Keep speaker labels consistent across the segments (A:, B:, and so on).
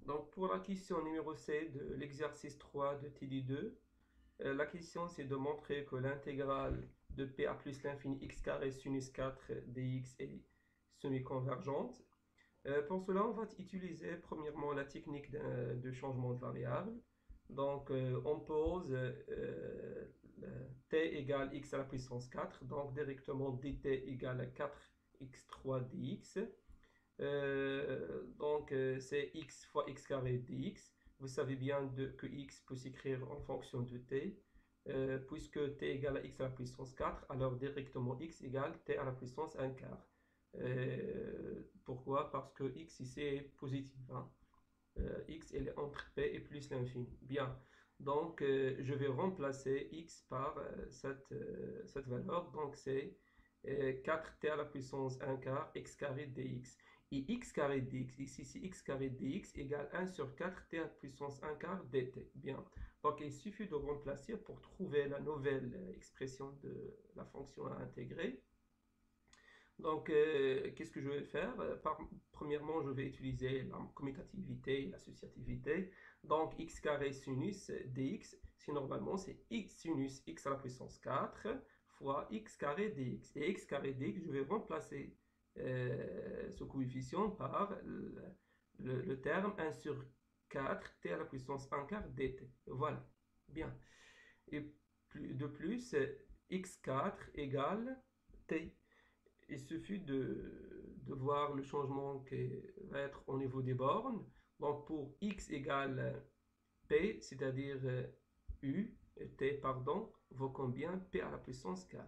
A: Donc pour la question numéro C de l'exercice 3 de TD2, la question c'est de montrer que l'intégrale de P à plus l'infini x carré sinus 4 dx est semi-convergente. Pour cela, on va utiliser premièrement la technique de changement de variable. Donc on pose t égale x à la puissance 4, donc directement dt égale à 4x3 dx. C'est x fois x carré dx. Vous savez bien que x peut s'écrire en fonction de t. Puisque t égale à x à la puissance 4, alors directement x égale t à la puissance 1 quart. Pourquoi? Parce que x ici est positif. X elle est entre p et plus l'infini. Bien. Donc je vais remplacer x par cette valeur. Donc c'est 4t à la puissance 1 quart x carré dx. Et x carré dx, ici c'est x carré dx égale 1 sur 4t à la puissance 1 quart dt. Bien. Donc il suffit de remplacer pour trouver la nouvelle expression de la fonction à intégrer. Donc, qu'est-ce que je vais faire? Premièrement, je vais utiliser la commutativité et l'associativité. Donc, x carré sinus dx, si normalement c'est x sinus x à la puissance 4 fois x carré dx. Et x carré dx, je vais remplacer ce coefficient par le terme 1 sur 4 t à la puissance 1 quart dt. Voilà, bien. Et de plus, x4 égale t. Il suffit de voir le changement qui va être au niveau des bornes. Donc pour x égale p, c'est-à-dire u, t, pardon, vaut combien? P à la puissance 4.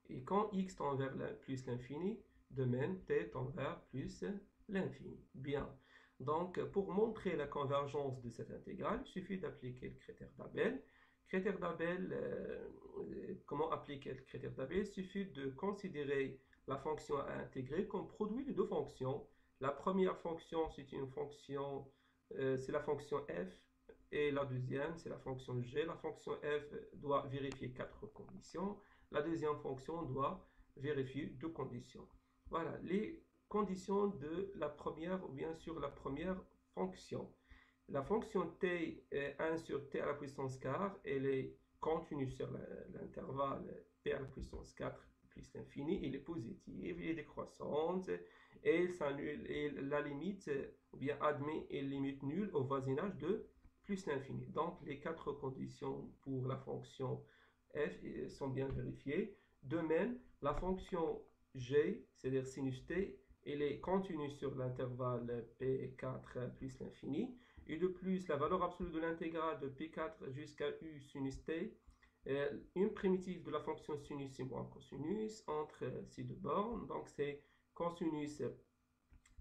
A: Et quand x tend vers plus l'infini, de même t tend vers plus l'infini. Bien. Donc pour montrer la convergence de cette intégrale, il suffit d'appliquer le critère d'Abel. Critère d'Abel, comment appliquer le critère d'Abel? Il suffit de considérer la fonction à intégrer comme produit de deux fonctions. La première fonction, c'est une fonction, c'est la fonction f, et la deuxième, c'est la fonction g. La fonction f doit vérifier 4 conditions. La deuxième fonction doit vérifier 2 conditions. Voilà, les conditions de la première, ou bien sûr la première fonction. La fonction t est 1 sur t à la puissance 4, elle est continue sur l'intervalle p à la puissance 4 plus l'infini, il est positif, il est décroissante, et s'annule, et la limite, ou bien admet une limite nulle au voisinage de plus l'infini. Donc les 4 conditions pour la fonction f sont bien vérifiées. De même, la fonction g, c'est-à-dire sinus t, elle est continue sur l'intervalle p4 plus l'infini. Et de plus, la valeur absolue de l'intégrale de p4 jusqu'à u sinus t, une primitive de la fonction sinus et moins cosinus entre ces deux bornes. Donc c'est cosinus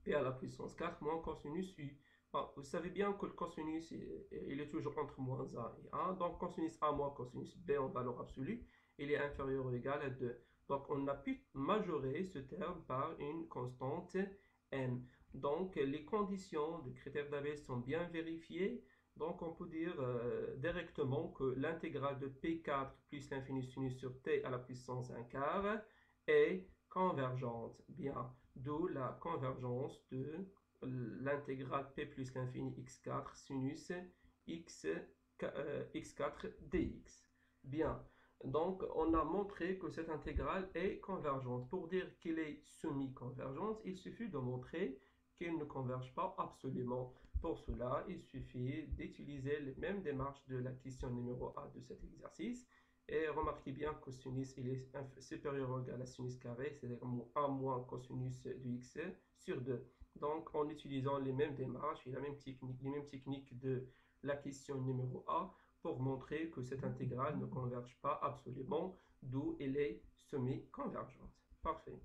A: p à la puissance 4 moins cosinus u. Bon, vous savez bien que le cosinus il est toujours entre moins a et 1. Donc cosinus a moins cosinus b en valeur absolue, il est inférieur ou égal à 2. Donc on a pu majorer ce terme par une constante m. Donc les conditions du critère d'Abel sont bien vérifiées. Donc on peut dire directement que l'intégrale de P4 plus l'infini sinus sur t à la puissance 1 quart est convergente. Bien, d'où la convergence de l'intégrale P plus l'infini x4 sinus x4 dx. Bien, donc on a montré que cette intégrale est convergente. Pour dire qu'elle est semi-convergente, il suffit de montrer qu'elle ne converge pas absolument. Pour cela, il suffit d'utiliser les mêmes démarches de la question numéro A de cet exercice. Et remarquez bien que sinus il est supérieur ou égal à sinus carré, c'est-à-dire 1 moins cosinus de x sur 2. Donc, en utilisant les mêmes démarches et les mêmes techniques de la question numéro A pour montrer que cette intégrale ne converge pas absolument, d'où elle est semi-convergente. Parfait.